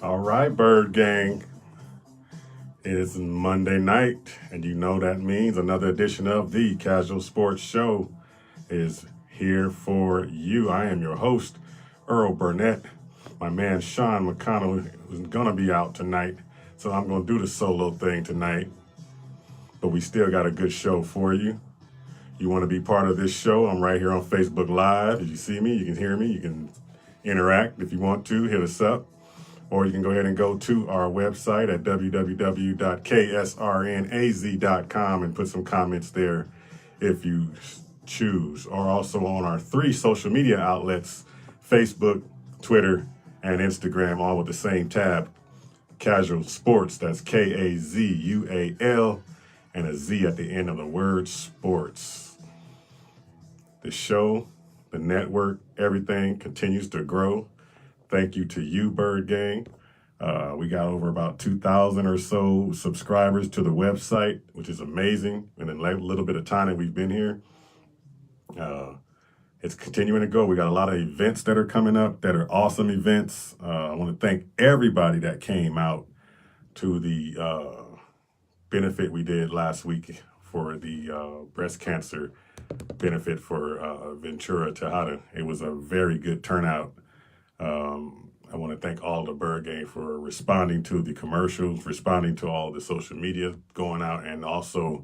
All right, Bird Gang. It is Monday night, and you know that means another edition of the Kazual Sportz Show is here for you. I am your host, Earl Burnett. My man Sean McConnell is going to be out tonight, so I'm going to do the solo thing tonight. But we still got a good show for you. You want to be part of this show? I'm right here on Facebook Live. Did you see me? You can hear me. You can interact if you want to. Hit us up. Or you can go ahead and go to our website at www.ksrnaz.com and put some comments there if you choose. Or also on our 3 social media outlets, Facebook, Twitter, and Instagram, all with the same tab, Kazual Sportz. That's Kazual, and a Z at the end of the word sports. The show, the network, everything continues to grow. Thank you to you, Bird Gang. We got over about 2,000 or so subscribers to the website, which is amazing. And in a little bit of time that we've been here, it's continuing to go. We got a lot of events that are coming up that are awesome events. I want to thank everybody that came out to the benefit we did last week for the breast cancer benefit for Ventura, Tejada. It was a very good turnout. I want to thank all the Bird Gang for responding to the commercials, responding to all the social media going out, and also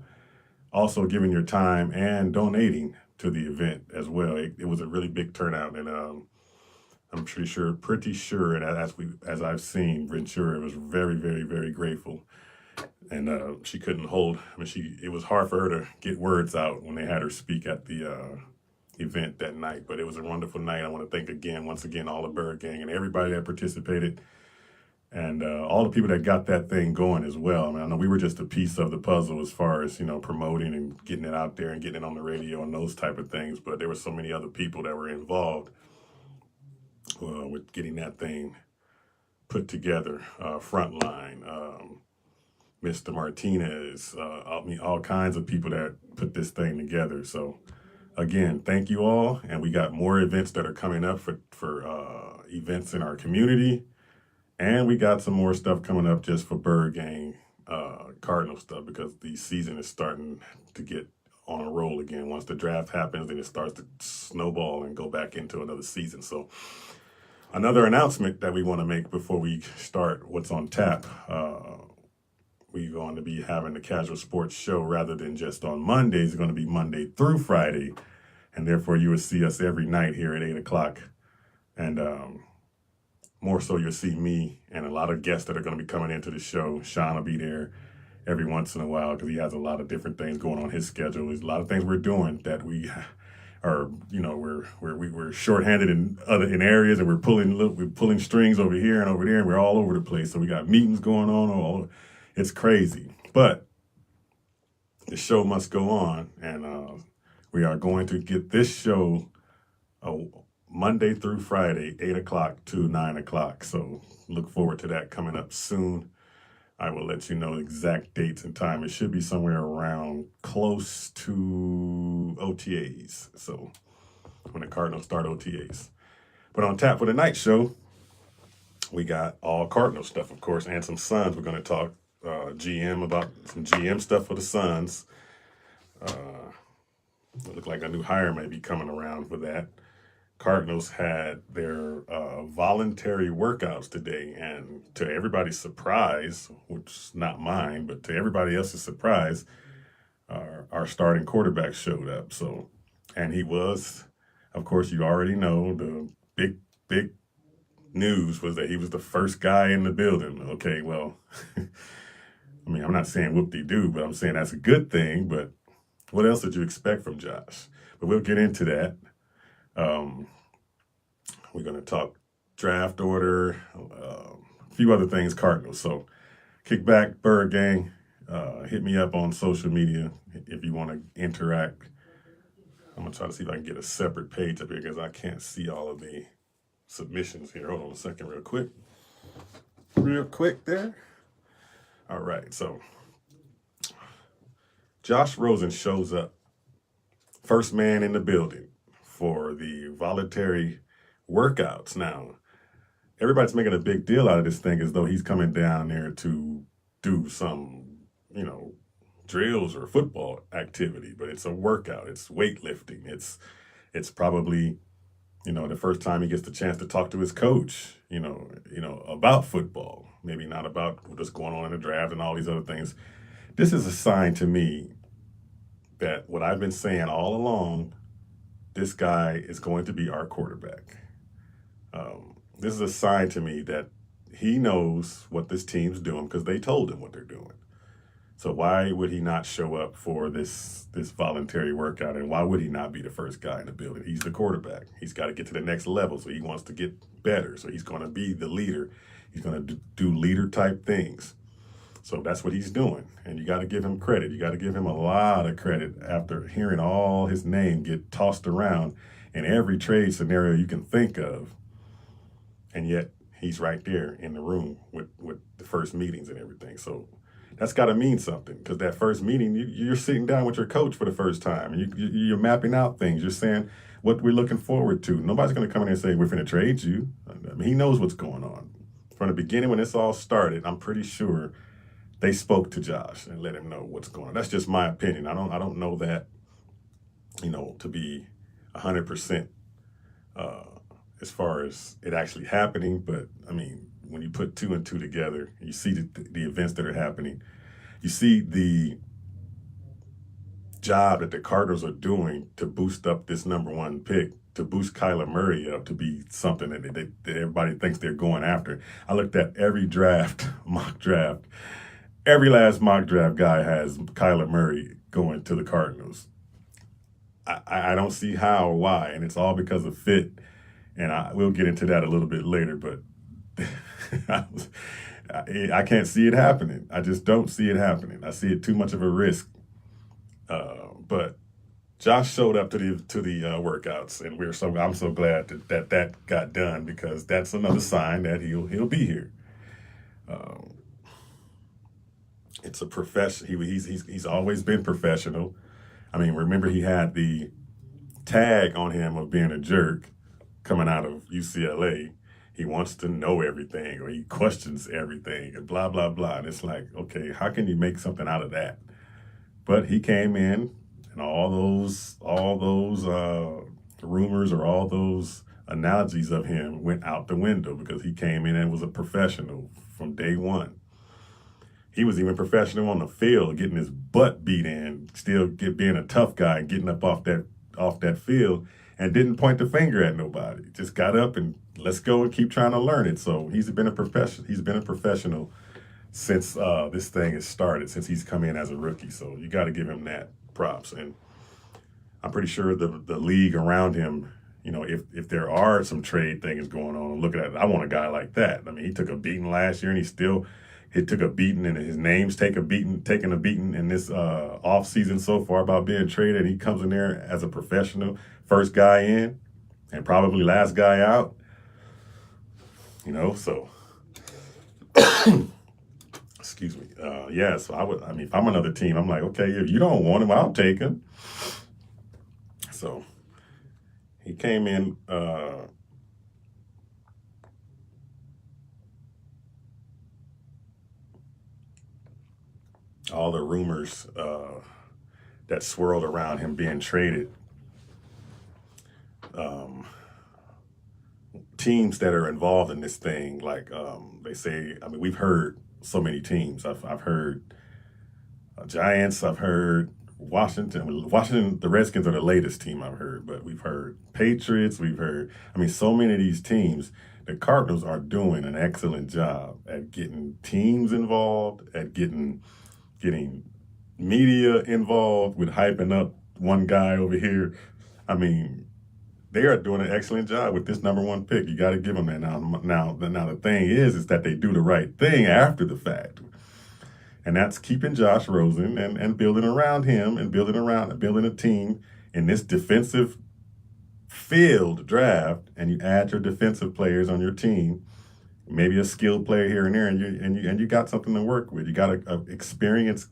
giving your time and donating to the event as well. It was a really big turnout, and I'm pretty sure, and as I've seen, Ventura was very, very, very grateful. And she couldn't hold. It was hard for her to get words out when they had her speak at the event that night, but it was a wonderful night. I want to thank once again, all the Bird Gang and everybody that participated, and all the people that got that thing going as well. I know we were just a piece of the puzzle as far as, promoting and getting it out there and getting it on the radio and those type of things, but there were so many other people that were involved with getting that thing put together. Frontline, Mr. Martinez, all kinds of people that put this thing together. So again, thank you all, and we got more events that are coming up for events in our community, and we got some more stuff coming up just for Bird Gang Cardinal stuff, because the season is starting to get on a roll again. Once the draft happens, then it starts to snowball and go back into another season. So another announcement that we want to make before we start what's on tap. We're going to be having the Kazual Sportz Show rather than just on Mondays. It's going to be Monday through Friday, and therefore you will see us every night here at 8 o'clock. And more so, you'll see me and a lot of guests that are going to be coming into the show. Sean will be there every once in a while because he has a lot of different things going on his schedule. There's a lot of things we're doing that we are, we're shorthanded in areas, and we're pulling strings over here and over there, and we're all over the place. So we got meetings going on. It's crazy, but the show must go on, and we are going to get this show Monday through Friday, 8 o'clock to 9 o'clock. So look forward to that coming up soon. I will let you know exact dates and time. It should be somewhere around close to OTAs. So when the Cardinals start OTAs. But on tap for the night show, we got all Cardinal stuff, of course, and some Suns. We're going to talk GM about some GM stuff for the Suns. It looked like a new hire may be coming around for that. Cardinals had their voluntary workouts today, and to everybody's surprise, which is not mine, but to everybody else's surprise, our starting quarterback showed up. So, and he was, of course, you already know, the big news was that he was the first guy in the building. Okay, well, I'm not saying whoop-de-doo, but I'm saying that's a good thing. But what else did you expect from Josh? But we'll get into that. We're going to talk draft order, a few other things Cardinals. So kick back, Bird Gang. Hit me up on social media if you want to interact. I'm going to try to see if I can get a separate page up here because I can't see all of the submissions here. Hold on a second real quick. Real quick there. All right, so Josh Rosen shows up. First man in the building for the voluntary workouts. Now, everybody's making a big deal out of this thing as though he's coming down there to do some, you know, drills or football activity, but it's a workout. It's weightlifting. It's probably, you know, the first time he gets the chance to talk to his coach, about football, maybe not about what's going on in the draft and all these other things. This is a sign to me that what I've been saying all along, this guy is going to be our quarterback. This is a sign to me that he knows what this team's doing because they told him what they're doing. So why would he not show up for this voluntary workout, and why would he not be the first guy in the building? He's the quarterback. He's got to get to the next level, so he wants to get better. So he's going to be the leader. He's going to do leader-type things. So that's what he's doing, and you got to give him credit. You got to give him a lot of credit after hearing all his name get tossed around in every trade scenario you can think of, and yet he's right there in the room with the first meetings and everything. So that's got to mean something, because that first meeting, you're sitting down with your coach for the first time, and you're mapping out things. You're saying what we're looking forward to. Nobody's going to come in and say, we're going to trade you. I mean, he knows what's going on. From the beginning, when this all started, I'm pretty sure they spoke to Josh and let him know what's going on. That's just my opinion. I don't know that, to be 100% as far as it actually happening. But, I mean, when you put two and two together, you see the events that are happening, you see the job that the Cardinals are doing to boost up this number one pick, to boost Kyler Murray up to be something that everybody thinks they're going after. I looked at every mock draft. Every last mock draft guy has Kyler Murray going to the Cardinals. I don't see how or why, and it's all because of fit, and we'll get into that a little bit later, but I can't see it happening. I just don't see it happening. I see it too much of a risk. But Josh showed up to the workouts, and I'm so glad that got done, because that's another sign that he'll be here. It's a profession. He's always been professional. I mean, remember, he had the tag on him of being a jerk coming out of UCLA. He wants to know everything, or he questions everything, and blah, blah, blah. And it's like, okay, how can you make something out of that? But he came in, and all those rumors or all those analogies of him went out the window, because he came in and was a professional from day one. He was even professional on the field, getting his butt beat in, still being a tough guy and getting up off that field, and didn't point the finger at nobody. Just got up and let's go and keep trying to learn it. So he's been a professional. He's been a professional since this thing has started, since he's come in as a rookie. So you got to give him that props. And I'm pretty sure the league around him, if there are some trade things going on, looking at it, I want a guy like that. I mean, he took a beating last year, and he took a beating, and his name's taking a beating in this off season so far about being traded. And he comes in there as a professional, first guy in, and probably last guy out. So excuse me. So if I'm another team, I'm like, okay, if you don't want him, I'll take him. So he came in. All the rumors that swirled around him being traded. Teams that are involved in this thing, like they say, I mean, we've heard so many teams. I've heard Giants, I've heard Washington, the Redskins are the latest team I've heard, but we've heard Patriots, so many of these teams. The Cardinals are doing an excellent job at getting teams involved, at getting media involved with hyping up one guy over here. I mean, they are doing an excellent job with this number one pick. You got to give them that. Now the thing is that they do the right thing after the fact. And that's keeping Josh Rosen and building around him and building a team in this defensive field draft. And you add your defensive players on your team, maybe a skilled player here and there, and you got something to work with. You got an experienced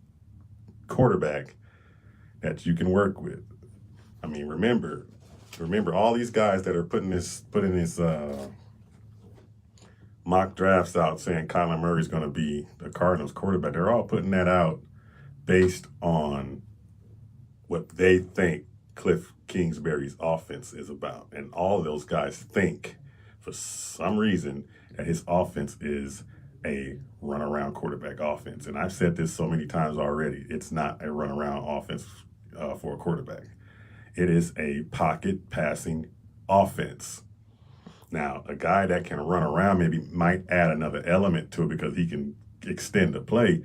quarterback that you can work with. I mean, remember all these guys that are putting this mock drafts out saying Kyler Murray's going to be the Cardinals quarterback. They're all putting that out based on what they think Cliff Kingsbury's offense is about. And all of those guys think, for some reason, that his offense is a run-around quarterback offense. And I've said this so many times already. It's not a run-around offense for a quarterback. It is a pocket passing offense. Now, a guy that can run around maybe might add another element to it because he can extend the play,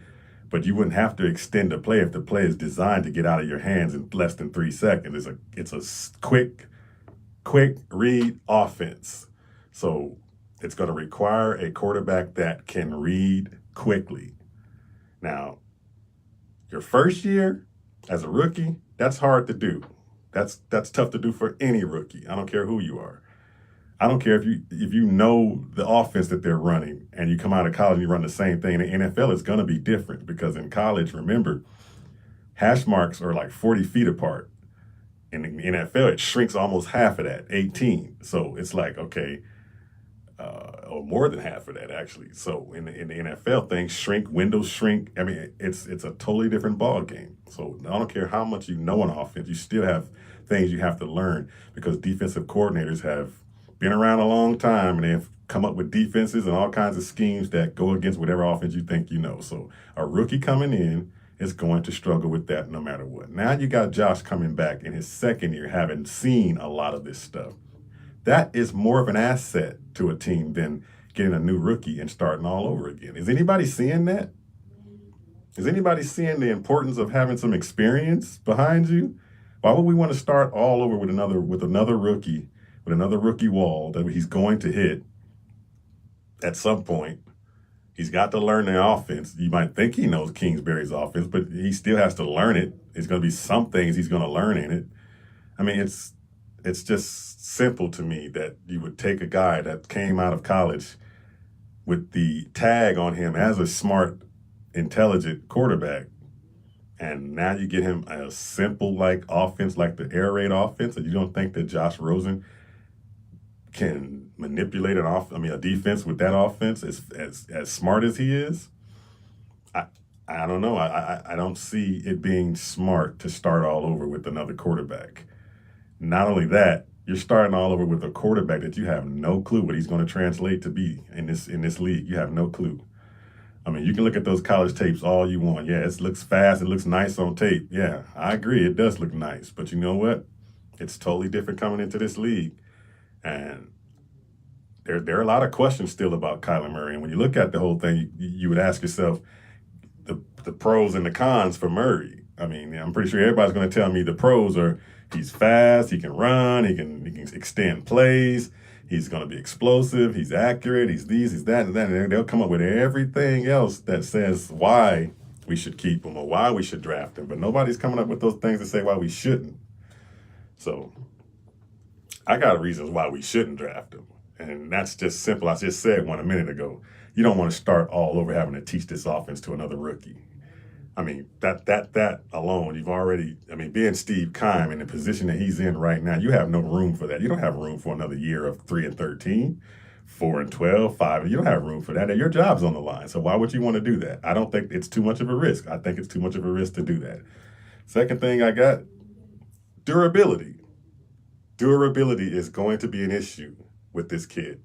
but you wouldn't have to extend the play if the play is designed to get out of your hands in less than 3 seconds. It's a quick read offense. So it's going to require a quarterback that can read quickly. Now, your first year as a rookie, that's hard to do. That's tough to do for any rookie. I don't care who you are. I don't care if you know the offense that they're running and you come out of college and you run the same thing. In the NFL, it's going to be different because in college, remember, hash marks are like 40 feet apart. In the NFL, it shrinks almost half of that, 18. So it's like, okay, or more than half of that, actually. So in the NFL, things shrink, windows shrink. I mean, it's a totally different ball game. So I don't care how much you know on offense, you still have things you have to learn because defensive coordinators have been around a long time and they've come up with defenses and all kinds of schemes that go against whatever offense you think you know. So a rookie coming in is going to struggle with that no matter what. Now you got Josh coming back in his second year, having seen a lot of this stuff. That is more of an asset to a team than getting a new rookie and starting all over again. Is anybody seeing that? Is anybody seeing the importance of having some experience behind you? Why would we want to start all over with another rookie, with another rookie wall that he's going to hit at some point? He's got to learn the offense. You might think he knows Kingsbury's offense, but he still has to learn it. There's going to be some things he's going to learn in it. I mean, it's just simple to me that you would take a guy that came out of college with the tag on him as a smart, intelligent quarterback, and now you get him a simple like offense like the air raid offense, and you don't think that Josh Rosen can manipulate a defense with that offense as smart as he is? I don't know. I don't see it being smart to start all over with another quarterback. Not only that, you're starting all over with a quarterback that you have no clue what he's going to translate to be in this league. You have no clue. I mean, you can look at those college tapes all you want. Yeah, it looks fast. It looks nice on tape. Yeah, I agree. It does look nice. But you know what? It's totally different coming into this league. And there are a lot of questions still about Kyler Murray. And when you look at the whole thing, you would ask yourself the pros and the cons for Murray. I mean, I'm pretty sure everybody's going to tell me the pros are he's fast, he can run, he can extend plays, he's going to be explosive, he's accurate, he's that, and that. And they'll come up with everything else that says why we should keep him or why we should draft him. But nobody's coming up with those things to say why we shouldn't. So I got reasons why we shouldn't draft him. And that's just simple. I just said one a minute ago. You don't want to start all over having to teach this offense to another rookie. I mean, that alone, you've already, being Steve Keim in the position that he's in right now, you have no room for that. You don't have room for another year of 3-13, 4-12, 5. You don't have room for that. Your job's on the line. So why would you want to do that? I don't think it's too much of a risk. I think it's too much of a risk to do that. Second thing I got, durability. Durability is going to be an issue with this kid.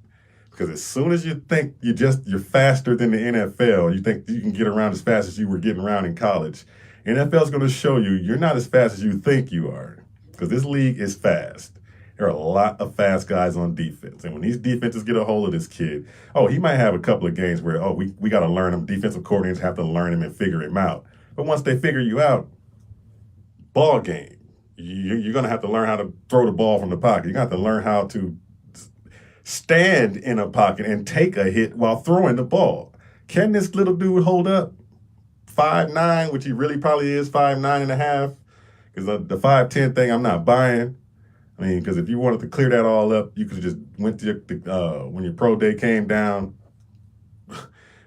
Because as soon as you think you're faster than the NFL, you think you can get around as fast as you were getting around in college, NFL is going to show you you're not as fast as you think you are. Because this league is fast. There are a lot of fast guys on defense. And when these defenses get a hold of this kid, he might have a couple of games where, we got to learn him. Defensive coordinators have to learn him and figure him out. But once they figure you out, ball game. You're going to have to learn how to throw the ball from the pocket. You're going to have to learn how to stand in a pocket and take a hit while throwing the ball. Can this little dude hold up? 5'9", which he really probably is, 5'9.5", because the 5'10" thing I'm not buying. Because if you wanted to clear that all up, you could have just went to when your pro day came down,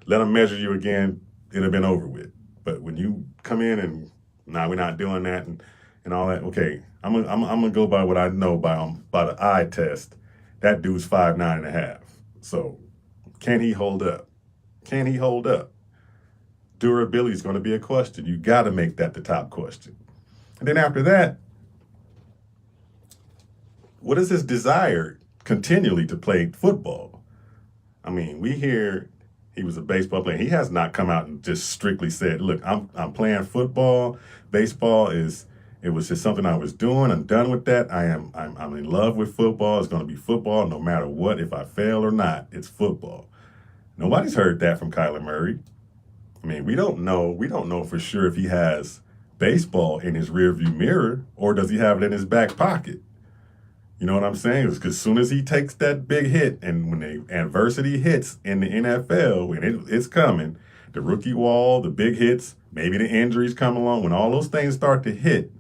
let them measure you again, it'd have been over with. But when you come in and, we're not doing that and all that, okay, I'm gonna go by what I know by the eye test. That dude's 5'9.5". So Can he hold up? Can he hold up? Durability is going to be a question. You got to make that the top question. And then after that, what is his desire continually to play football? I mean, we hear he was a baseball player. He has not come out and just strictly said, "Look, I'm playing football. Baseball it was just something I was doing. I'm done with that. I'm in love with football. It's going to be football no matter what. If I fail or not, it's football." Nobody's heard that from Kyler Murray. I mean, we don't know. We don't know for sure if he has baseball in his rearview mirror or does he have it in his back pocket. You know what I'm saying? Because as soon as he takes that big hit, and when the adversity hits in the NFL, when it's coming, the rookie wall, the big hits, maybe the injuries come along, when all those things start to hit,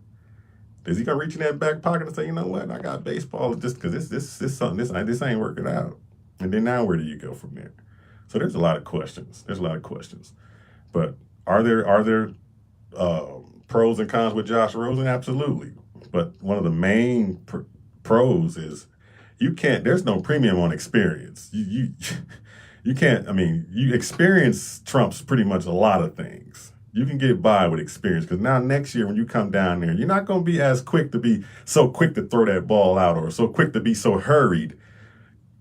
is he gonna reach in that back pocket and say, you know what, I got baseball just because this ain't working out? And then now where do you go from there? So there's a lot of questions. But are there pros and cons with Josh Rosen? Absolutely. But one of the main pros is there's no premium on experience. You can't, I mean, experience trumps pretty much a lot of things. You can get by with experience because now next year when you come down there, you're not going to be as quick to be so quick to throw that ball out or so quick to be so hurried.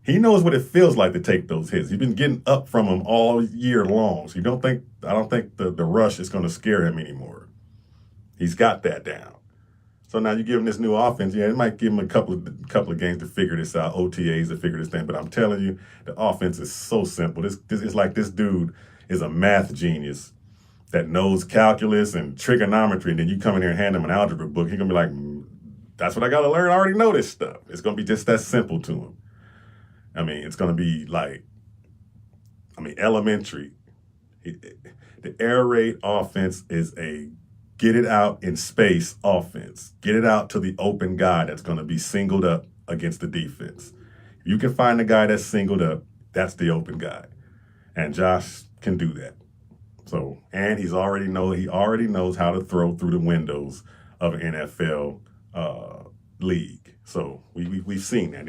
He knows what it feels like to take those hits. He's been getting up from them all year long. So I don't think the rush is going to scare him anymore. He's got that down. So now you give him this new offense. Yeah, it might give him a couple of games to figure this out, OTAs to figure this thing. But I'm telling you, the offense is so simple. This is like this dude is a math genius that knows calculus and trigonometry. And then you come in here and hand him an algebra book. He's going to be like, that's what I got to learn. I already know this stuff. It's going to be just that simple to him. I mean, it's going to be elementary. The air raid offense is a get it out in space offense. Get it out to the open guy that's going to be singled up against the defense. If you can find the guy that's singled up, that's the open guy. And Josh can do that. So, and he already knows how to throw through the windows of an NFL league. So we've seen that.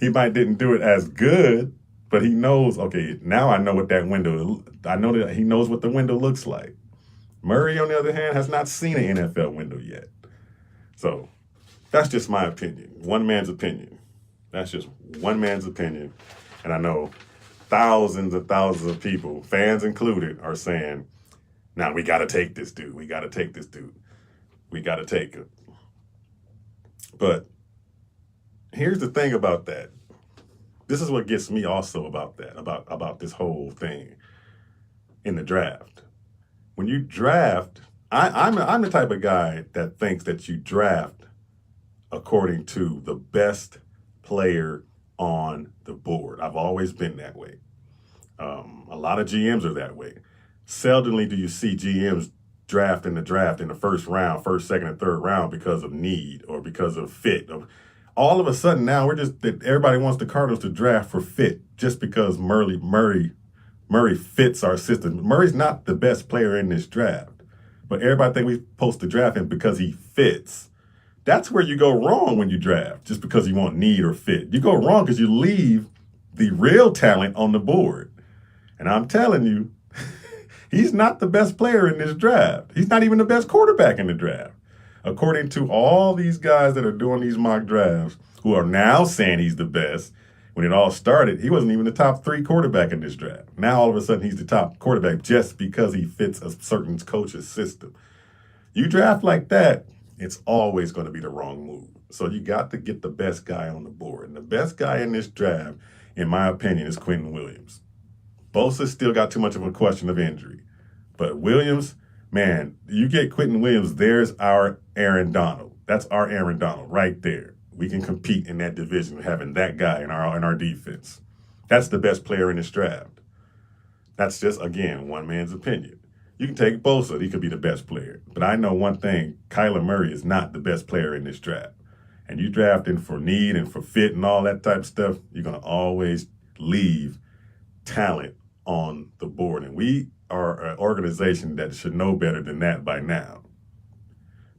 He might didn't do it as good, but he knows, okay, now I know what that window, I know that he knows what the window looks like. Murray, on the other hand, has not seen an NFL window yet. So that's just my opinion, one man's opinion. That's just one man's opinion. And I know thousands and thousands of people, fans included, are saying, now we got to take this dude. We got to take him. But here's the thing about that. This is what gets me also about that, about this whole thing in the draft. When you draft, I'm the type of guy that thinks that you draft according to the best player on the board. I've always been that way. A lot of GMs are that way. Seldomly do you see GMs draft in the first round, first, second, and third round because of need or because of fit. All of a sudden now everybody wants the Cardinals to draft for fit just because Murray fits our system. Murray's not the best player in this draft, but everybody think we're supposed to draft him because he fits. That's where you go wrong when you draft, just because you want need or fit. You go wrong because you leave the real talent on the board. And I'm telling you, he's not the best player in this draft. He's not even the best quarterback in the draft. According to all these guys that are doing these mock drafts, who are now saying he's the best, when it all started, he wasn't even the top 3 quarterback in this draft. Now, all of a sudden, he's the top quarterback just because he fits a certain coach's system. You draft like that, it's always going to be the wrong move. So you got to get the best guy on the board. And the best guy in this draft, in my opinion, is Quentin Williams. Bosa still got too much of a question of injury. But Williams, man, you get Quentin Williams, there's our Aaron Donald. That's our Aaron Donald right there. We can compete in that division having that guy in our defense. That's the best player in this draft. That's just, again, one man's opinion. You can take Bosa. He could be the best player. But I know one thing, Kyler Murray is not the best player in this draft. And you drafting for need and for fit and all that type of stuff, you're going to always leave talent on the board. And we are an organization that should know better than that by now.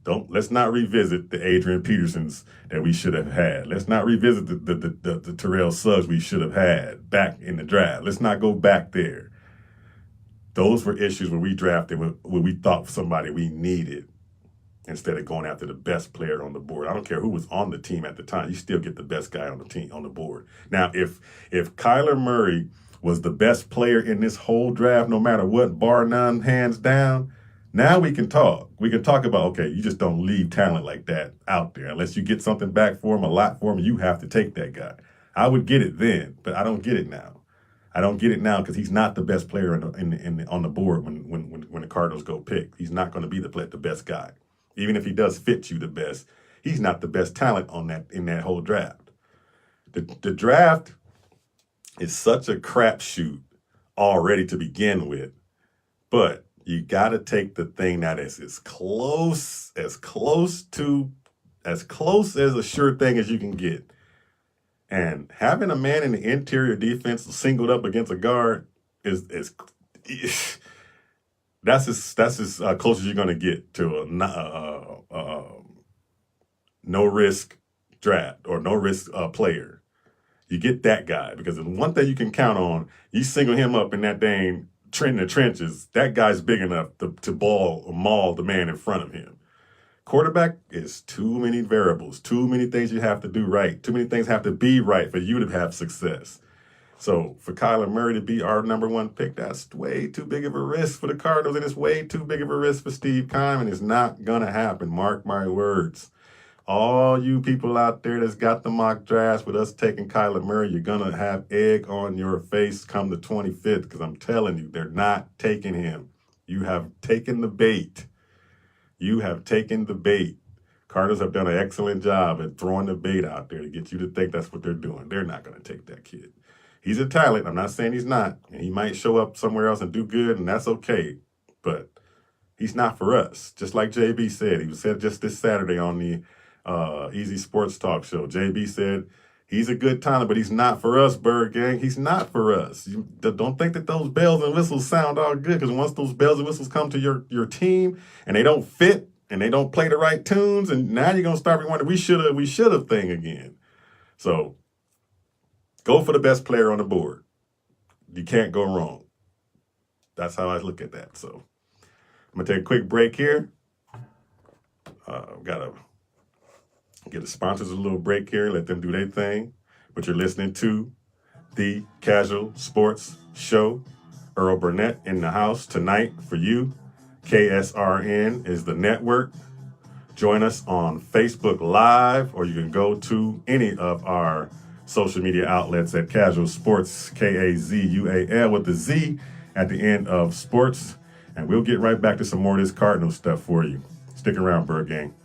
Let's not revisit the Adrian Petersons that we should have had. Let's not revisit the Terrell Suggs we should have had back in the draft. Let's not go back there. Those were issues where we drafted when we thought somebody we needed instead of going after the best player on the board. I don't care who was on the team at the time. You still get the best guy on the team on the board. Now, if Kyler Murray was the best player in this whole draft, no matter what, bar none, hands down, now we can talk. We can talk about, okay, you just don't leave talent like that out there. Unless you get something back for him, a lot for him, you have to take that guy. I would get it then, but I don't get it now. I don't get it now because he's not the best player on the board when the Cardinals go pick. He's not going to be the best guy. Even if he does fit you the best, he's not the best talent in that whole draft. The draft is such a crapshoot already to begin with, but you got to take the thing that is as close as a sure thing as you can get. And having a man in the interior defense singled up against a guard is that's as close as you're going to get to a no risk draft or no risk player. You get that guy because the one thing you can count on, you single him up in that dang in the trenches, that guy's big enough to maul the man in front of him. Quarterback is too many variables, too many things you have to do right, too many things have to be right for you to have success. So for Kyler Murray to be our number one pick, that's way too big of a risk for the Cardinals, and it's way too big of a risk for Steve Keim, and it's not going to happen. Mark my words. All you people out there that's got the mock drafts with us taking Kyler Murray, you're going to have egg on your face come the 25th because I'm telling you, they're not taking him. You have taken the bait. You have taken the bait. Cardinals have done an excellent job at throwing the bait out there to get you to think that's what they're doing. They're not going to take that kid. He's a talent. I'm not saying he's not. And he might show up somewhere else and do good, and that's okay. But he's not for us. Just like JB said. He said just this Saturday on the Easy Sports Talk Show. JB said, he's a good talent, but he's not for us, Bird Gang. He's not for us. You don't think that those bells and whistles sound all good, because once those bells and whistles come to your team and they don't fit and they don't play the right tunes, and now you're going to start wondering, we should have thing again. So go for the best player on the board. You can't go wrong. That's how I look at that. So I'm going to take a quick break here. Got to get the sponsors a little break here, let them do their thing. But you're listening to the Kazual Sportz Show. Earl Burnett in the house tonight for you. KSRN is the network. Join us on Facebook Live, or you can go to any of our social media outlets at Kazual Sportz, Kazual with the Z at the end of sports. And we'll get right back to some more of this Cardinals stuff for you. Stick around, Bird Gang.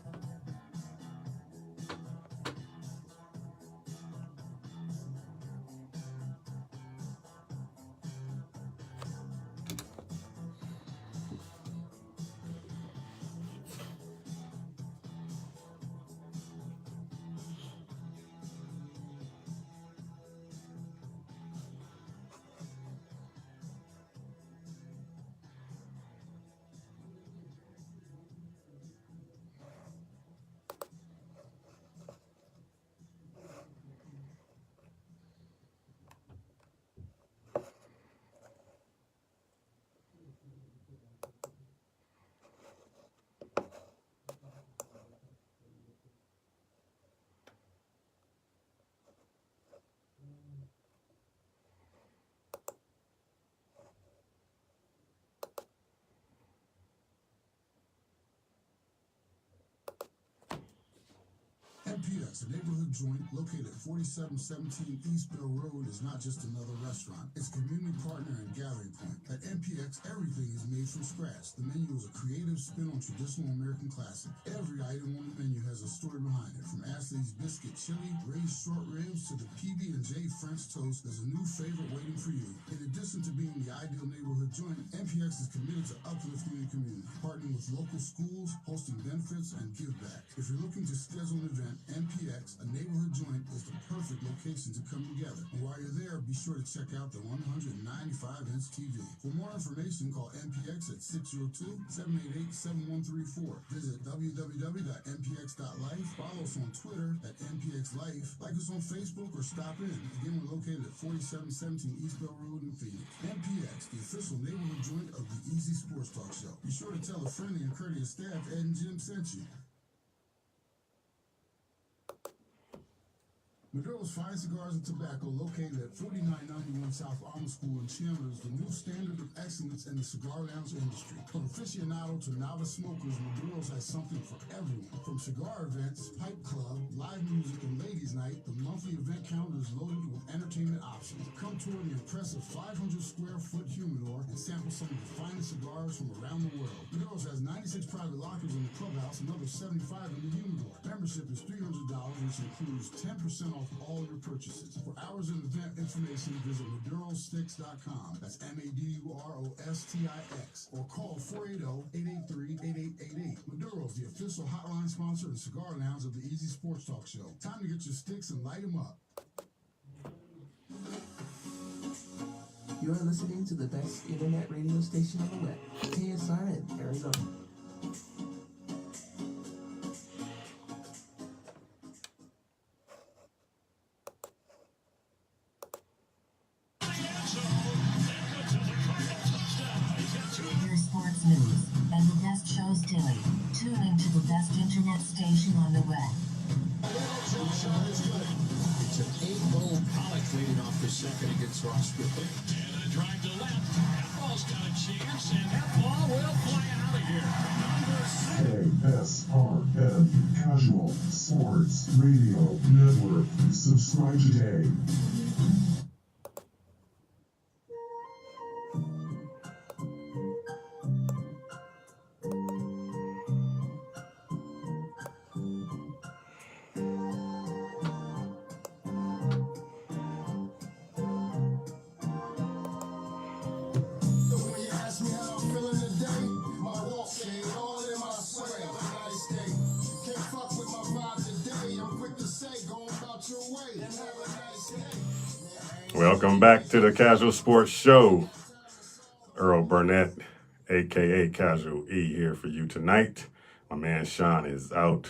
MPX, a neighborhood joint located at 4717 East Bill Road, is not just another restaurant. It's a community partner and gathering point. At MPX, everything is made from scratch. The menu is a creative spin on traditional American classic. Every item on the menu has a story behind it. From Ashley's Biscuit Chili, Ray's Short Ribs, to the PB&J French Toast, there's a new favorite waiting for you. In addition to being the ideal neighborhood joint, MPX is committed to uplifting the community, partnering with local schools, hosting benefits, and give back. If you're looking to schedule an event, MPX, a neighborhood joint, is the perfect location vacation to come together. And while you're there, be sure to check out the 195-inch TV. For more information, call MPX at 602-788-7134. Visit www.mpx.life. Follow us on Twitter at MPXLife. Like us on Facebook or stop in. Again, we're located at 4717 East Bell Road in Phoenix. MPX, the official neighborhood joint of the Easy Sports Talk Show. Be sure to tell a friendly and courteous staff Ed and Jim sent you. Maduro's Fine Cigars and Tobacco, located at 4991 South Alma School in Chandler, is the new standard of excellence in the cigar lounge industry. From aficionado to novice smokers, Maduro's has something for everyone. From cigar events, pipe club, live music, and ladies' night, the monthly event calendar is loaded with entertainment options. Come tour the impressive 500-square-foot humidor and sample some of the finest cigars from around the world. Maduro's has 96 private lockers in the clubhouse, another 75 in the humidor. Membership is $300, which includes 10% off all your purchases. For hours of event information, visit MaduroSticks.com. That's MaduroStix. Or call 480-883-8888. Maduro's, the official hotline sponsor and cigar lounge of the Easy Sports Talk Show. Time to get your sticks and light them up. You're listening to the best internet radio station on the web, KSRN, Arizona. Sports news and the best shows daily. Tune into the best internet station on the web. It's an 8-goal Pollock leading off the second against Ross Griffin. And a drive to left. That ball's got a chance, and that ball will fly out of here. KSRN Kazual Sportz Radio Network. Subscribe today. Welcome back to the Kazual Sportz Show. Earl Burnett, a.k.a. Kazual E, here for you tonight. My man Sean is out.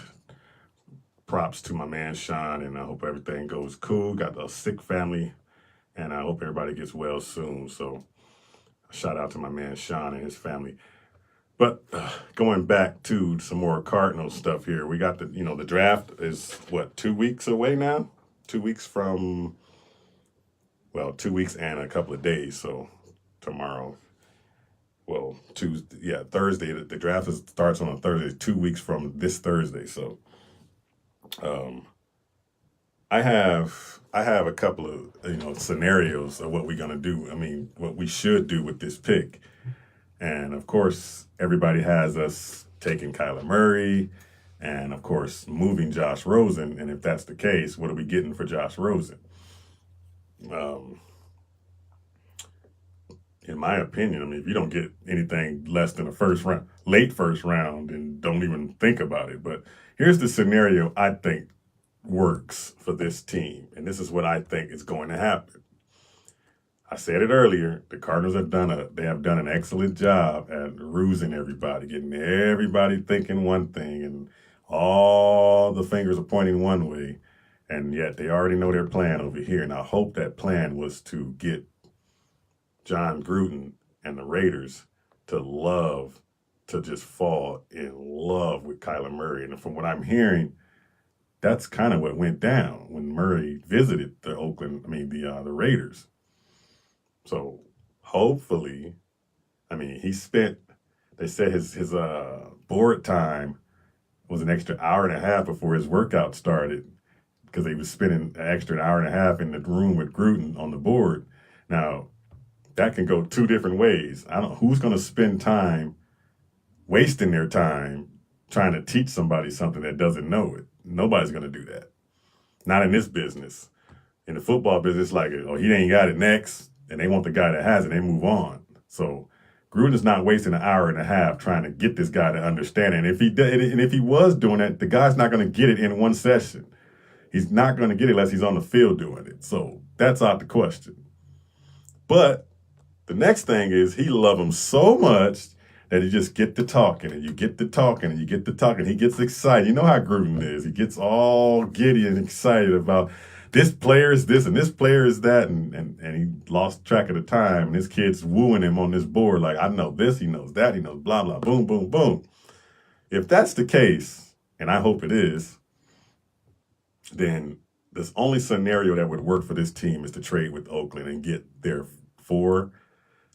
Props to my man Sean, and I hope everything goes cool. Got a sick family, and I hope everybody gets well soon. So shout out to my man Sean and his family. But going back to some more Cardinals stuff here, we got the draft is, what, 2 weeks away now? 2 weeks from... Well, 2 weeks and a couple of days, so tomorrow, well, Tuesday, Thursday, the draft starts on a Thursday, 2 weeks from this Thursday, so I have a couple of, scenarios of what we're going to do, what we should do with this pick, and of course, everybody has us taking Kyler Murray, and of course, moving Josh Rosen, and if that's the case, what are we getting for Josh Rosen? In my opinion, if you don't get anything less than late first round, and don't even think about it. But here's the scenario I think works for this team, and this is what I think is going to happen. I said it earlier. The Cardinals have done an excellent job at rusing everybody, getting everybody thinking one thing, and all the fingers are pointing one way. And yet they already know their plan over here. And I hope that plan was to get John Gruden and the Raiders to just fall in love with Kyler Murray. And from what I'm hearing, that's kind of what went down when Murray visited the Raiders. So hopefully, they said his board time was an extra hour and a half before his workout started, because he was spending an extra hour and a half in the room with Gruden on the board. Now, that can go two different ways. I don't know who's going to spend time wasting their time trying to teach somebody something that doesn't know it. Nobody's going to do that. Not in this business. In the football business, he ain't got it next, and they want the guy that has it, they move on. So Gruden's not wasting an hour and a half trying to get this guy to understand it. And if he was doing that, the guy's not going to get it in one session. He's not going to get it unless he's on the field doing it. So that's out the question. But the next thing is he love him so much that he just get to talking and you get to talking and you get to talking. He gets excited. You know how Gruden is. He gets all giddy and excited about this player is this and this player is that. And he lost track of the time. And this kid's wooing him on this board like, I know this, he knows that, he knows blah, blah, boom, boom, boom. If that's the case, and I hope it is, then the only scenario that would work for this team is to trade with Oakland and get their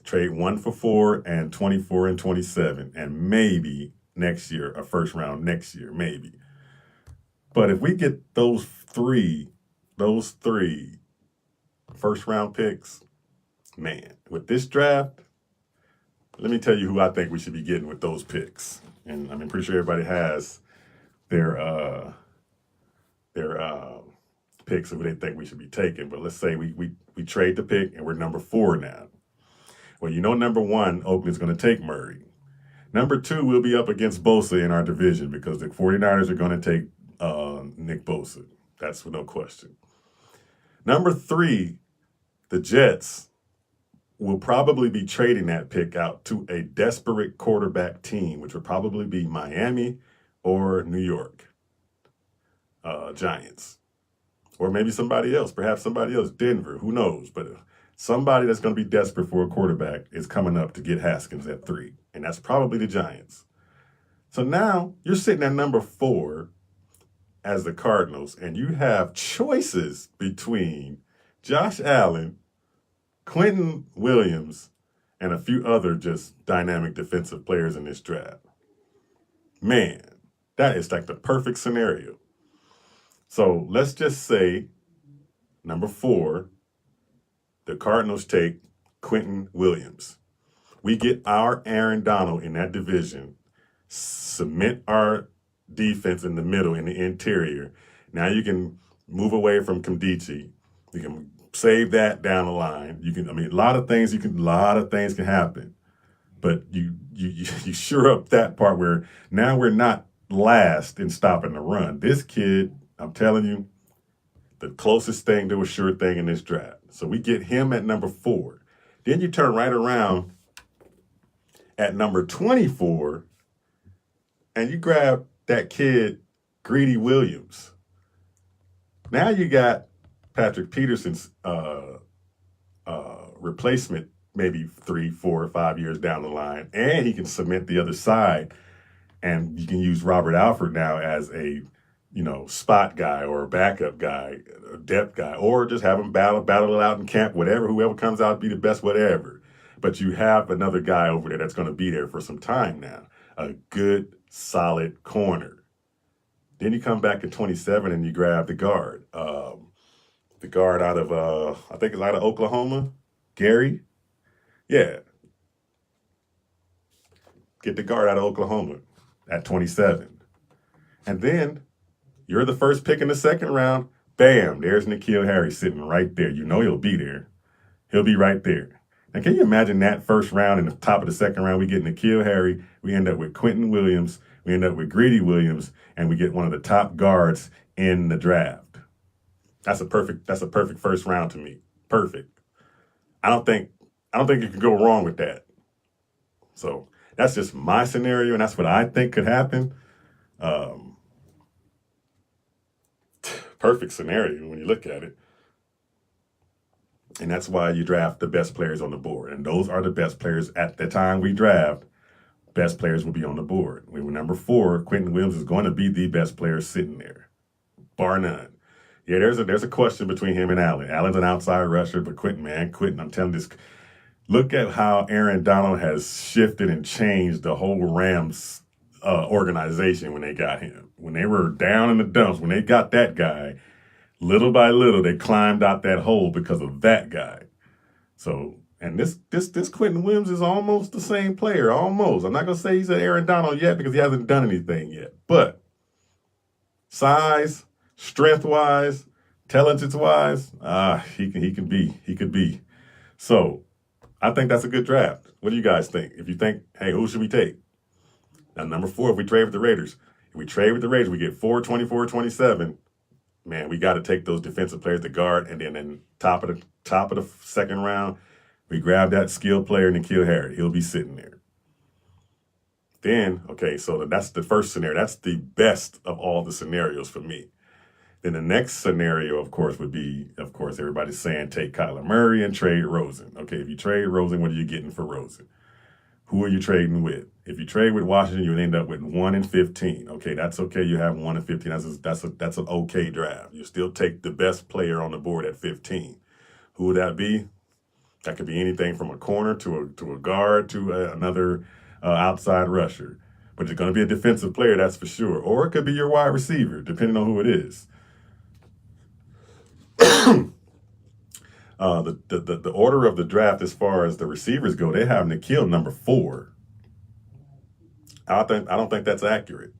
trade 1 for 4 and 24 and 27, and maybe next year, a first round next year, maybe. But if we get those three first round picks, man, with this draft, let me tell you who I think we should be getting with those picks. And I'm pretty sure everybody has their picks of who they think we should be taking. But let's say we trade the pick and we're number 4 now. Well, you know, number 1, Oakland's going to take Murray. Number 2, we'll be up against Bosa in our division because the 49ers are going to take Nick Bosa. That's no question. Number 3, the Jets will probably be trading that pick out to a desperate quarterback team, which would probably be Miami or New York Giants. Or maybe somebody else, perhaps somebody else, Denver, who knows. But somebody that's going to be desperate for a quarterback is coming up to get Haskins at 3. And that's probably the Giants. So now you're sitting at number 4 as the Cardinals, and you have choices between Josh Allen, Quentin Williams, and a few other just dynamic defensive players in this draft. Man, that is like the perfect scenario. So let's just say, number 4, the Cardinals take Quentin Williams. We get our Aaron Donald in that division, cement our defense in the middle, in the interior. Now you can move away from Kamdichi. You can save that down the line. You can, a lot of things can happen. But you sure up that part where now we're not last in stopping the run. This kid, I'm telling you, the closest thing to a sure thing in this draft. So we get him at number 4. Then you turn right around at number 24 and you grab that kid, Greedy Williams. Now you got Patrick Peterson's replacement maybe 3, 4, or 5 years down the line, and he can cement the other side, and you can use Robert Alford now as a spot guy or a backup guy, a depth guy, or just have him battle it out in camp, whoever comes out to be the best, whatever. But you have another guy over there that's going to be there for some time now, a good, solid corner. Then you come back at 27 and you grab the guard. The guard out of, I think it's out of Oklahoma, Gary. Yeah. Get the guard out of Oklahoma at 27. And then you're the first pick in the second round. Bam, there's N'Keal Harry sitting right there. You know he'll be there. He'll be right there. Now, can you imagine that first round and the top of the second round, we get N'Keal Harry, we end up with Quentin Williams, we end up with Greedy Williams, and we get one of the top guards in the draft. That's a perfect first round to me. Perfect. I don't think you can go wrong with that. So that's just my scenario, and that's what I think could happen. Perfect scenario when you look at it. And that's why you draft the best players on the board. And those are the best players at the time we draft. Best players will be on the board. We were number 4. Quentin Williams is going to be the best player sitting there, bar none. Yeah, there's a question between him and Allen. Allen's an outside rusher, but Quentin, I'm telling you this. Look at how Aaron Donald has shifted and changed the whole Rams organization when they got him. When they were down in the dumps, when they got that guy, little by little, they climbed out that hole because of that guy. So, and this Quentin Williams is almost the same player, almost. I'm not going to say he's an Aaron Donald yet because he hasn't done anything yet. But size, strength-wise, intelligence-wise, he could be. So, I think that's a good draft. What do you guys think? If you think, hey, who should we take? Now, number 4, if we trade with the Raiders. If we trade with the Raiders, we get 4, 24, 27. man, we got to take those defensive players to guard, and then in top of the second round, we grab that skilled player, N'Keal Harry. He'll be sitting there. Then, okay, so that's the first scenario. That's the best of all the scenarios for me. Then the next scenario, of course, would be, of course, everybody's saying take Kyler Murray and trade Rosen. Okay, if you trade Rosen, what are you getting for Rosen? Who are you trading with? If you trade with Washington, you end up with 1-15. Okay, that's okay. You have 1-15. That's an okay draft. You still take the best player on the board at 15. Who would that be? That could be anything from a corner to a guard to another outside rusher. But it's going to be a defensive player, that's for sure. Or it could be your wide receiver, depending on who it is. The order of the draft as far as the receivers go, they have N'Keal number 4. I don't think that's accurate.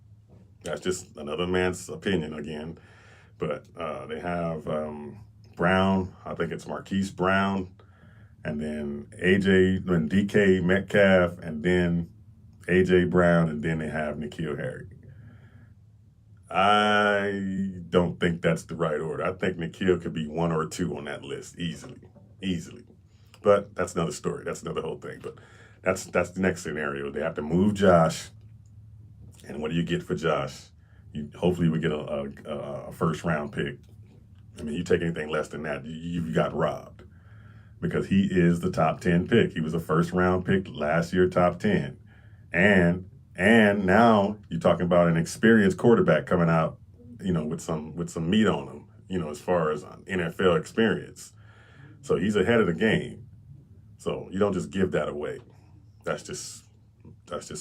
That's just another man's opinion again. But they have Brown. I think it's Marquise Brown, and then DK Metcalf, and then AJ Brown, and then they have N'Keal Harry. I don't think that's the right order. I think N'Keal could be 1 or 2 on that list easily. But that's another story. That's another whole thing. But that's the next scenario. They have to move Josh. And what do you get for Josh? Hopefully we get a first round pick. I mean, you take anything less than that, you got robbed. Because he is the top 10 pick. He was a first round pick last year, top 10. And now you're talking about an experienced quarterback coming out, with some meat on him, as far as NFL experience. So he's ahead of the game. So you don't just give that away. That's just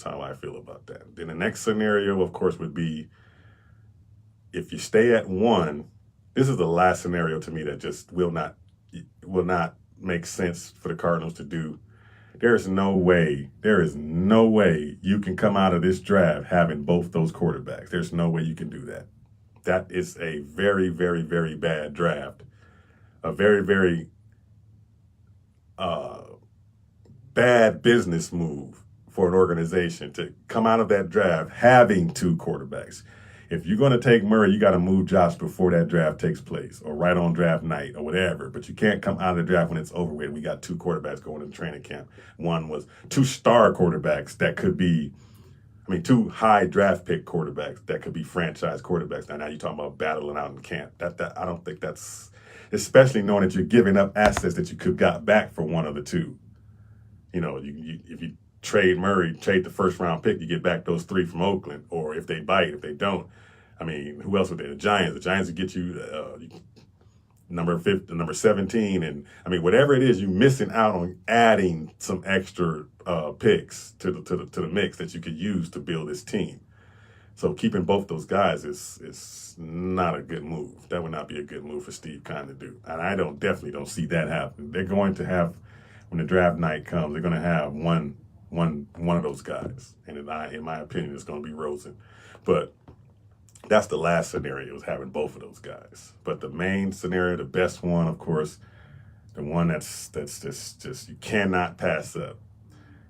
how I feel about that. Then the next scenario, of course, would be if you stay at 1. This is the last scenario to me that just will not make sense for the Cardinals to do. There is no way you can come out of this draft having both those quarterbacks. There's no way you can do that. That is a very, very, very bad draft. A very, very bad business move for an organization to come out of that draft having 2 quarterbacks. If you're going to take Murray, you got to move Josh before that draft takes place, or right on draft night, or whatever. But you can't come out of the draft when it's over with. We got 2 quarterbacks going into training camp. One was 2 star quarterbacks that could be, 2 high draft pick quarterbacks that could be franchise quarterbacks. Now you're talking about battling out in camp. That I don't think that's, especially knowing that you're giving up assets that you could got back for one of the 2. If you trade Murray, trade the first round pick, you get back those 3 from Oakland. Or if they bite, if they don't, who else would they? The Giants. The Giants would get you number 17, and whatever it is, you're missing out on adding some extra picks to the mix that you could use to build this team. So keeping both those guys is not a good move. That would not be a good move for Steve Keim to do, and I definitely don't see that happening. They're going to have, when the draft night comes, they're going to have one of those guys, and in my opinion, it's going to be Rosen. But that's the last scenario, is having both of those guys. But the main scenario, the best one, of course, the one that's just you cannot pass up.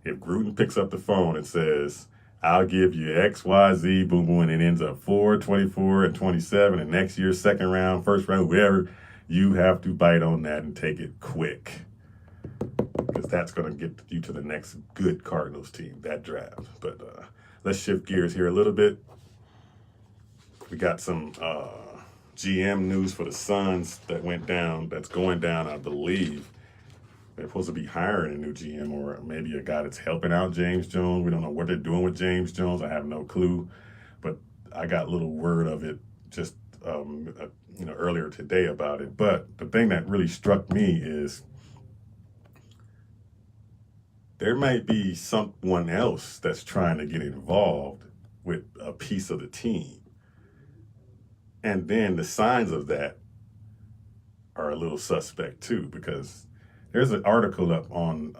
If Gruden picks up the phone and says, I'll give you X, Y, Z, boom, boom, and it ends up 4, 24, and 27, and next year, second round, first round, whoever, you have to bite on that and take it quick. Because that's going to get you to the next good Cardinals team, that draft. But let's shift gears here a little bit. We got some GM news for the Suns that's going down, I believe. They're supposed to be hiring a new GM, or maybe a guy that's helping out James Jones. We don't know what they're doing with James Jones. I have no clue. But I got a little word of it just earlier today about it. But the thing that really struck me is there might be someone else that's trying to get involved with a piece of the team. And then the signs of that are a little suspect too, because there's an article up on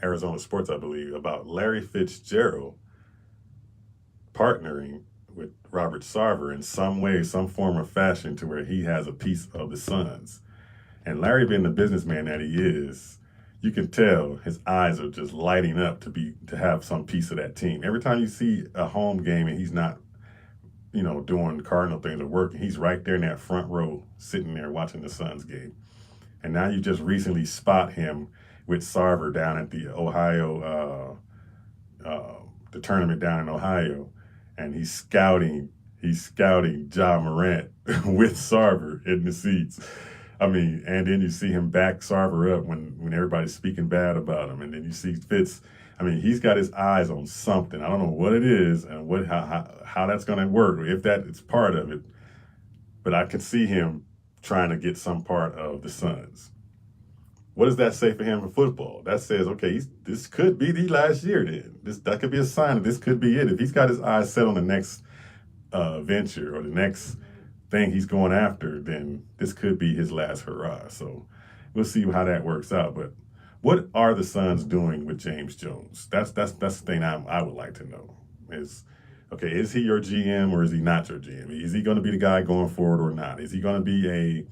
Arizona Sports, I believe, about Larry Fitzgerald partnering with Robert Sarver in some way, some form or fashion, to where he has a piece of the Suns. And Larry, being the businessman that he is, you can tell his eyes are just lighting up to have some piece of that team. Every time you see a home game and he's not doing Cardinal things or working. He's right there in that front row, sitting there watching the Suns game. And now you just recently spot him with Sarver down at the Ohio, the tournament down in Ohio, and he's scouting Ja Morant with Sarver in the seats. I mean, and then you see him back Sarver up when everybody's speaking bad about him, and then you see Fitz. I mean, he's got his eyes on something. I don't know what it is and how that's going to work, or if that is part of it. But I can see him trying to get some part of the Suns. What does that say for him for football? That says, okay, this could be the last year then. That could be a sign that this could be it. If he's got his eyes set on the next venture or the next thing he's going after, then this could be his last hurrah. So we'll see how that works out. But what are the Suns doing with James Jones? That's the thing I would like to know. Is he your GM or is he not your GM? Is he going to be the guy going forward or not? Is he going to be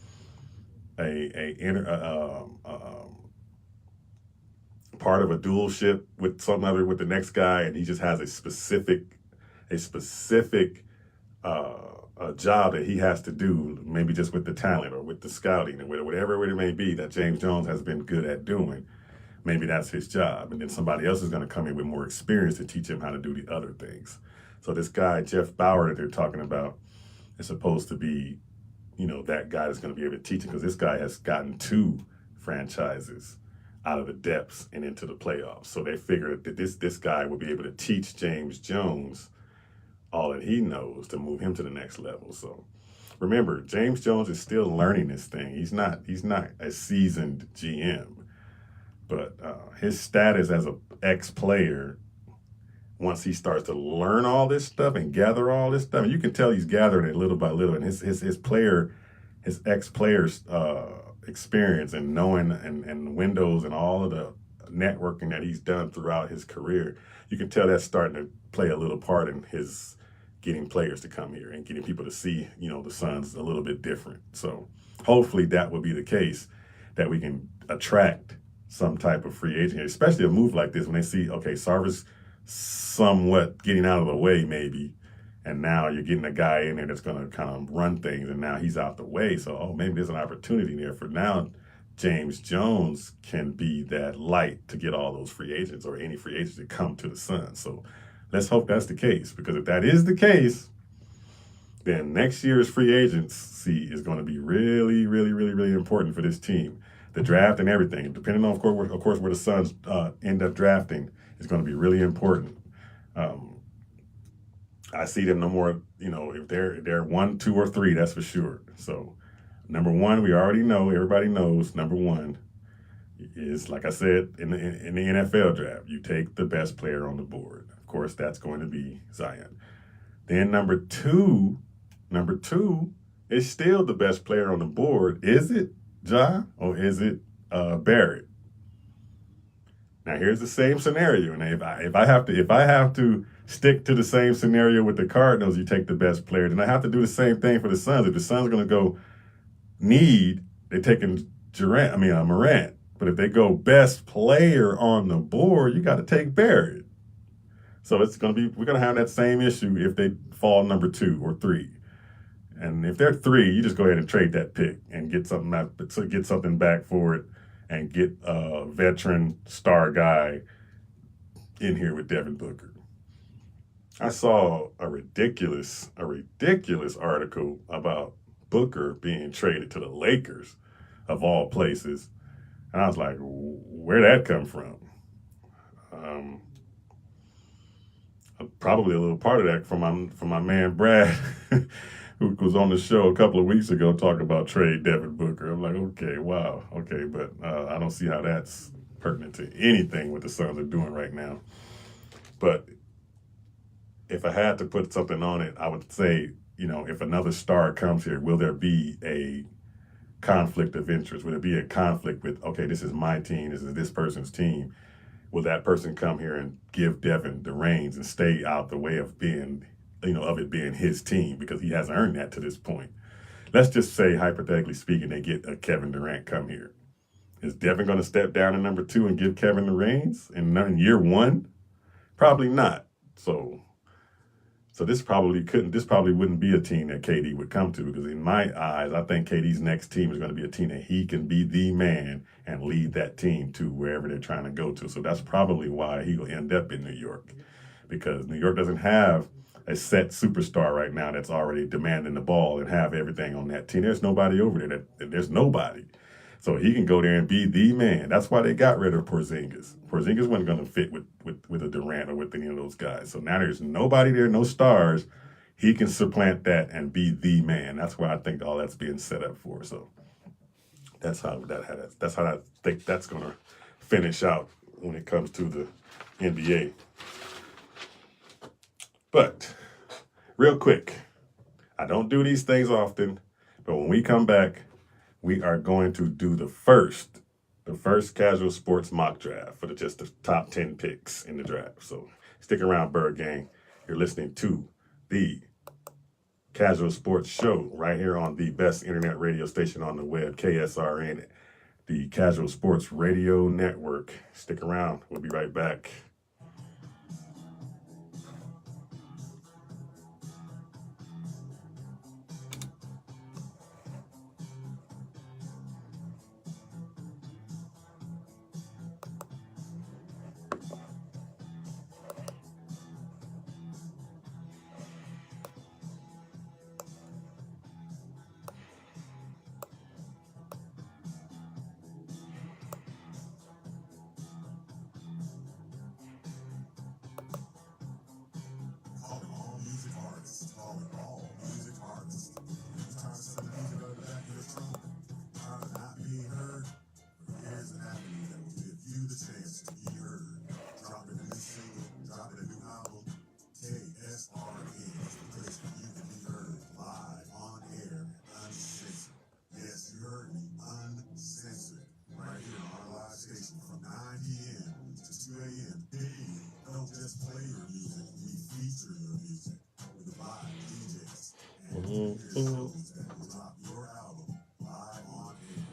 part of a dualship with with the next guy, and he just has a specific job that he has to do, maybe just with the talent or with the scouting or whatever it may be that James Jones has been good at doing. Maybe that's his job. And then somebody else is going to come in with more experience to teach him how to do the other things. So this guy, Jeff Bauer, that they're talking about is supposed to be, that guy that's going to be able to teach him, because this guy has gotten 2 franchises out of the depths and into the playoffs. So they figured that this guy will be able to teach James Jones all that he knows to move him to the next level. So remember, James Jones is still learning this thing. He's not a seasoned GM. But his status as an ex-player, once he starts to learn all this stuff and gather all this stuff, and you can tell he's gathering it little by little. And his ex-player's experience and knowing and windows and all of the networking that he's done throughout his career, you can tell that's starting to play a little part in his getting players to come here and getting people to see, the Suns a little bit different. So hopefully that will be the case, that we can attract some type of free agent, especially a move like this when they see, okay, Sarver's somewhat getting out of the way maybe, and now you're getting a guy in there that's going to kind of run things, and now he's out the way. So, maybe there's an opportunity there for now James Jones can be that light to get all those free agents or any free agents that come to the Suns. So let's hope that's the case, because if that is the case, then next year's free agency is going to be really, really, really, really important for this team. The draft and everything, depending on, of course, where the Suns end up drafting, is going to be really important. I see them no more, if they're 1, 2, or 3, that's for sure. So number 1, we already know, everybody knows, number 1 is, like I said, in the NFL draft, you take the best player on the board. Of course, that's going to be Zion. Then number two is still the best player on the board. Is it Ja or is it Barrett? Now here's the same scenario. And if I have to stick to the same scenario with the Cardinals, you take the best player. Then I have to do the same thing for the Suns. If the Suns are going to go they're taking Morant. But if they go best player on the board, you got to take Barrett. So we're going to have that same issue if they fall number 2 or 3. And if they're 3, you just go ahead and trade that pick and get something back for it, and get a veteran star guy in here with Devin Booker. I saw a ridiculous article about Booker being traded to the Lakers, of all places, and I was like, where'd that come from? Probably a little part of that from my man Brad, who was on the show a couple of weeks ago talking about trade Devin Booker. I'm like, okay, wow, okay, but I don't see how that's pertinent to anything what the Suns are doing right now. But if I had to put something on it, I would say, if another star comes here, will there be a conflict of interest? Will there be a conflict with, okay, this is my team, this is this person's team? Will that person come here and give Devin the reins and stay out the way of being, of it being his team, because he hasn't earned that to this point? Let's just say, hypothetically speaking, they get a Kevin Durant come here. Is Devin going to step down to number 2 and give Kevin the reins in year 1? Probably not. So So this probably wouldn't be a team that KD would come to, because in my eyes, I think KD's next team is going to be a team that he can be the man and lead that team to wherever they're trying to go to. So that's probably why he will end up in New York, because New York doesn't have a set superstar right now that's already demanding the ball and have everything on that team. There's nobody over there. There's nobody. So he can go there and be the man. That's why they got rid of Porzingis. Porzingis wasn't going to fit with a Durant or with any of those guys. So now there's nobody there, no stars. He can supplant that and be the man. That's why I think all that's being set up for. So that's how I think that's going to finish out when it comes to the NBA. But real quick, I don't do these things often, but when we come back, we are going to do the first Kazual Sportz mock draft for just the top 10 picks in the draft. So stick around, Bird Gang. You're listening to the Kazual Sportz Show right here on the best internet radio station on the web, KSRN, the Kazual Sportz Radio Network. Stick around. We'll be right back. Calling all music artists. Calling all music artists. It's time to send the music out of the back of your trunk. Tired of not being heard? Here's an avenue that will give you the chance to be heard. Dropping a new single, dropping a new album. KSRN is the place for you to be heard live on air, uncensored. Yes, you heard me, uncensored. Right here on our live station from 9 p.m. to 2 a.m. Hey, don't just play your music, we feature your music with live DJs and shows that will drop your album live on air.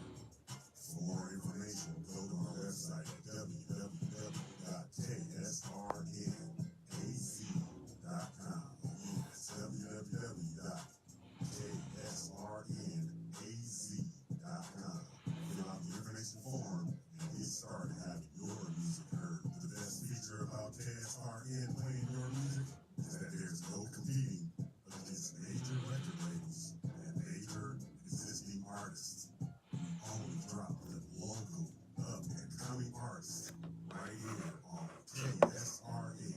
For more information, go to our website at www.ksrnaz.com. That's www.ksrnaz.com. Fill out the information form and get started having your music heard. The best feature about KSRN playing your music is that there's no competing against major record labels and major existing artists. We only drop the local, up and coming artists right here on KSRN,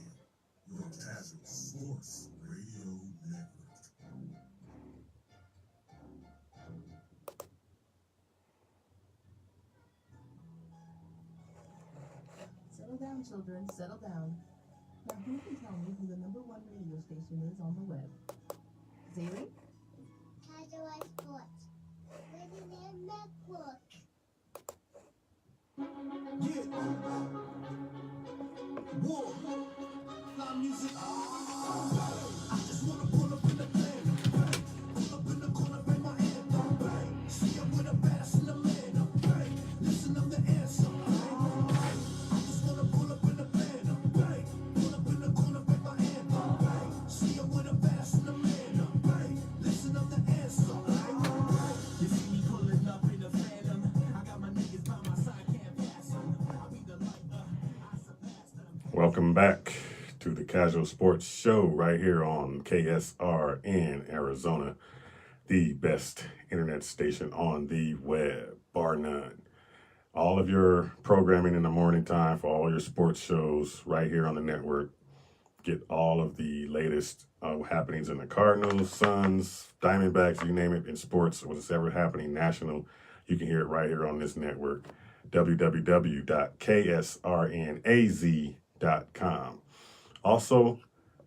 your Kazual Sportz Radio Network. Settle down, children. Settle down. Now, who can tell me who the #1 radio station is on the web? Zaylee? Kazual Sportz Radio Network. War, live music. I just wanna pull up in the plan, bang. Pull up in the corner, bang my anthem, bang. See I'm with a bass in the man, bang. Listen, I'm the answer, bang. I just wanna pull up in the plan, bang. Pull up in the corner, bang my anthem, bang. See I'm with a bass in the man, bang. Listen, I'm the answer, bang. You see me pulling up in the phantom. I got my niggas by my side, can't pass them. I'll be the light, I surpass them. Welcome back to the Kazual Sportz Show right here on KSRN Arizona, the best internet station on the web, bar none. All of your programming in the morning time for all your sports shows right here on the network. Get all of the latest happenings in the Cardinals, Suns, Diamondbacks, you name it, in sports, what's ever happening national. You can hear it right here on this network, www.ksrnaz.com. Also,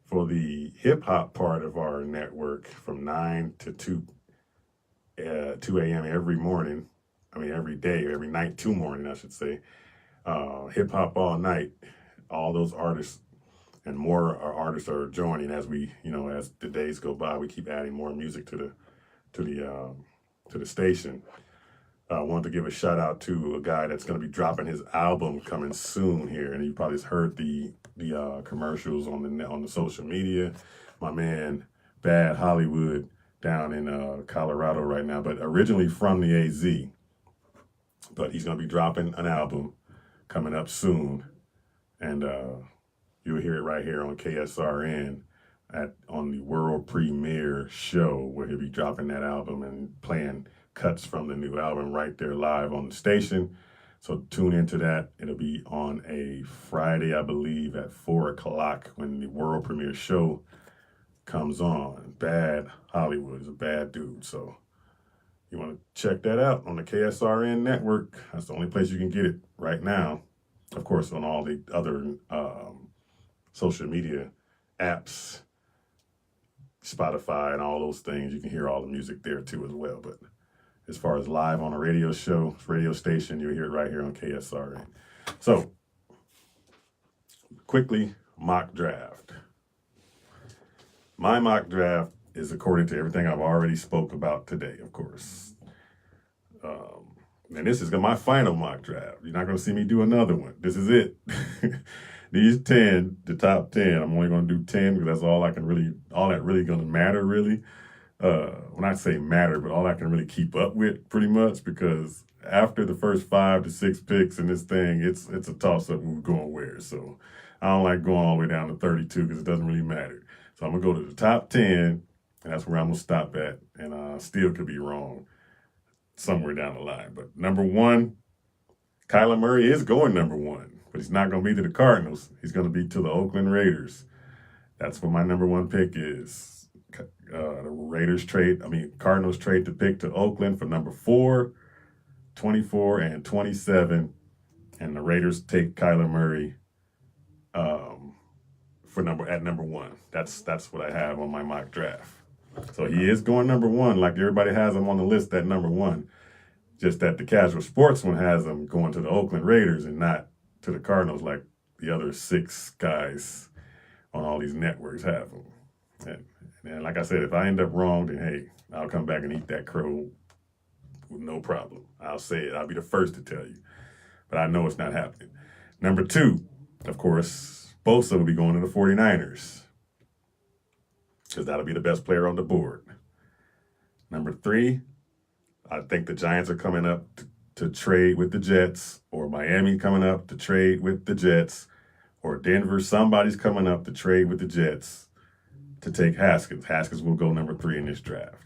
for the hip-hop part of our network, from 9 to 2 a.m. every morning, every day, every night, 2 morning, I should say. Hip-hop all night, all those artists and more artists are joining as we, as the days go by, we keep adding more music to the station. I wanted to give a shout out to a guy that's going to be dropping his album coming soon here, and you probably heard the commercials on the social media. my man Bad Hollywood down in Colorado right now, but originally from the AZ. But he's going to be dropping an album coming up soon, and you'll hear it right here on KSRN on the world premiere show, where he'll be dropping that album and playing cuts from the new album right there live on the station. So tune into that. It'll be on a Friday, I believe, at 4 o'clock when the world premiere show comes on. Bad Hollywood is a bad dude. So you want to check that out on the KSRN network. That's the only place you can get it right now. Of course, on all the other social media apps, Spotify and all those things, you can hear all the music there too as well. But as far as live on a radio station, you'll hear it right here on KSRN. So, quickly, mock draft. My mock draft is according to everything I've already spoke about today, of course. And this is my final mock draft. You're not going to see me do another one. This is it. These 10, the top 10, I'm only going to do 10 because that's all that really going to matter, really. When I say matter, but all I can really keep up with, pretty much, because after the first 5 to 6 picks in this thing, it's a toss-up who's going where. So I don't like going all the way down to 32 because it doesn't really matter. So I'm going to go to the top 10, and that's where I'm going to stop at, and still could be wrong somewhere down the line. But number 1, Kyler Murray is going number 1, but he's not going to be to the Cardinals. He's going to be to the Oakland Raiders. That's what my number 1 pick is. Cardinals trade the pick to Oakland for number 4, 24, and 27, and the Raiders take Kyler Murray at number 1. That's what I have on my mock draft. So he is going number 1, like everybody has him on the list at number 1. Just that the Kazual Sportz one has him going to the Oakland Raiders and not to the Cardinals, like the other 6 guys on all these networks have him. And like I said, if I end up wrong, then hey, I'll come back and eat that crow with no problem. I'll say it. I'll be the first to tell you. But I know it's not happening. Number 2, of course, Bosa will be going to the 49ers, because that'll be the best player on the board. Number 3, I think the Giants are coming up to trade with the Jets, or Miami coming up to trade with the Jets, or Denver, somebody's coming up to trade with the Jets to take Haskins. Haskins will go number 3 in this draft.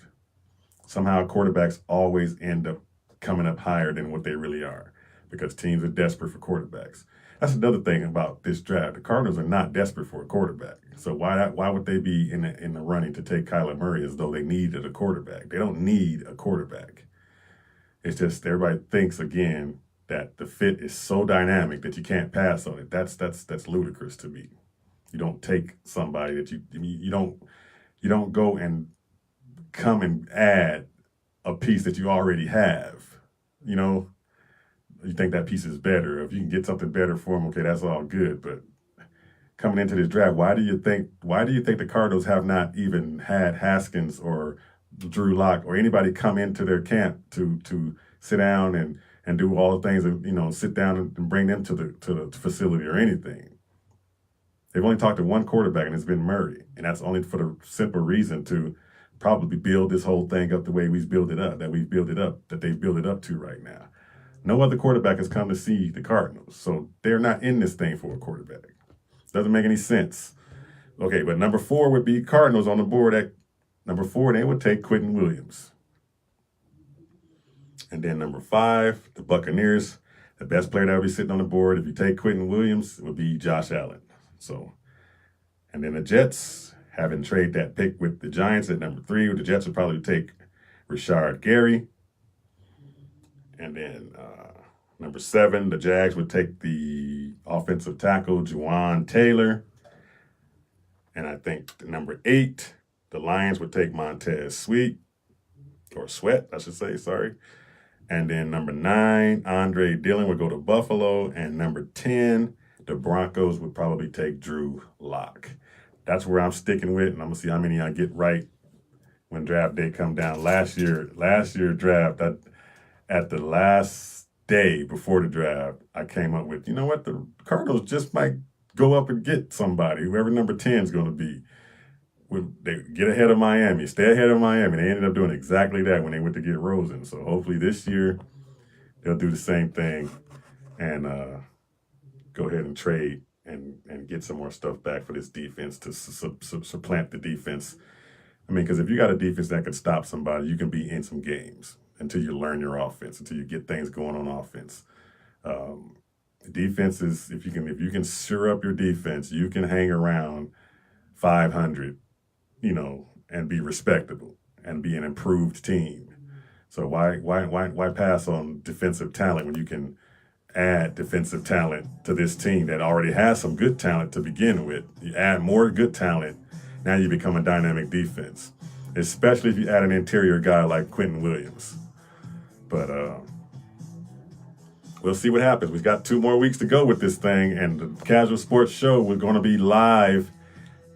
Somehow quarterbacks always end up coming up higher than what they really are, because teams are desperate for quarterbacks. That's another thing about this draft. The Cardinals are not desperate for a quarterback. So why would they be in the running to take Kyler Murray as though they needed a quarterback? They don't need a quarterback. It's just everybody thinks, again, that the fit is so dynamic that you can't pass on it. That's ludicrous to me. You don't take somebody that you don't go and come and add a piece that you already have. You know, you think that piece is better. If you can get something better for them, okay, that's all good. But coming into this draft, why do you think the Cardinals have not even had Haskins or Drew Lock or anybody come into their camp to sit down and do all the things that, sit down and bring them to the facility or anything? They've only talked to one quarterback, and it's been Murray. And that's only for the simple reason to probably build this whole thing up the way that they've built it up to right now. No other quarterback has come to see the Cardinals. So they're not in this thing for a quarterback. Doesn't make any sense. Okay, but number 4 would be Cardinals on the board. At number 4, they would take Quentin Williams. And then number 5, the Buccaneers, the best player that would be sitting on the board, if you take Quentin Williams, it would be Josh Allen. So, and then the Jets, having traded that pick with the Giants at number 3, the Jets would probably take Rashard Gary. And then number 7, the Jags would take the offensive tackle, Juwan Taylor. And I think number 8, the Lions would take Montez Sweat, I should say, sorry. And then number 9, Andre Dillon would go to Buffalo. And number 10, the Broncos would probably take Drew Lock. That's where I'm sticking with, and I'm going to see how many I get right when draft day come down. Last year draft, at the last day before the draft, I came up with, you know what, the Cardinals just might go up and get somebody, whoever number 10 is going to be. they get ahead of Miami, stay ahead of Miami. They ended up doing exactly that when they went to get Rosen. So hopefully this year they'll do the same thing and go ahead and trade and get some more stuff back for this defense to supplant the defense. I mean, because if you got a defense that can stop somebody, you can be in some games until you learn your offense, until you get things going on offense. The defense is, if you can sure up your defense, you can hang around 500, and be respectable and be an improved team. So why pass on defensive talent when you can add defensive talent to this team that already has some good talent to begin with? You add more good talent, now you become a dynamic defense, especially if you add an interior guy like Quentin Williams. But we'll see what happens. We've got 2 more weeks to go with this thing, and the Kazual Sportz Show, we're going to be live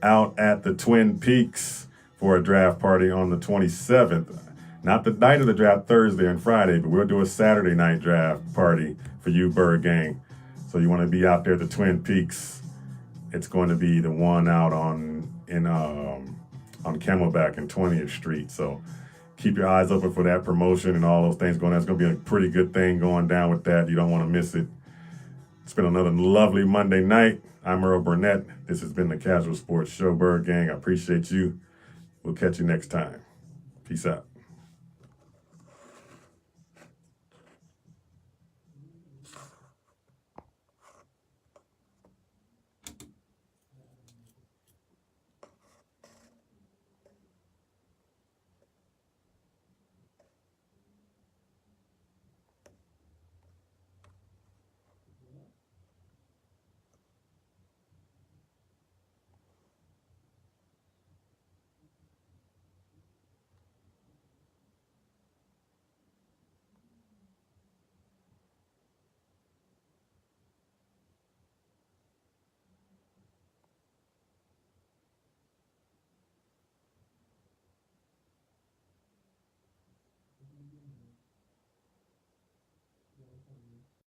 out at the Twin Peaks for a draft party on the 27th. Not the night of the draft, Thursday and Friday, but we'll do a Saturday night draft party for you, Bird Gang. So you want to be out there at the Twin Peaks. It's going to be the one out on Camelback and 20th Street. So keep your eyes open for that promotion and all those things going on. It's going to be a pretty good thing going down with that. You don't want to miss it. It's been another lovely Monday night. I'm Earl Burnett. This has been the Kazual Sportz Show, Bird Gang. I appreciate you. We'll catch you next time. Peace out.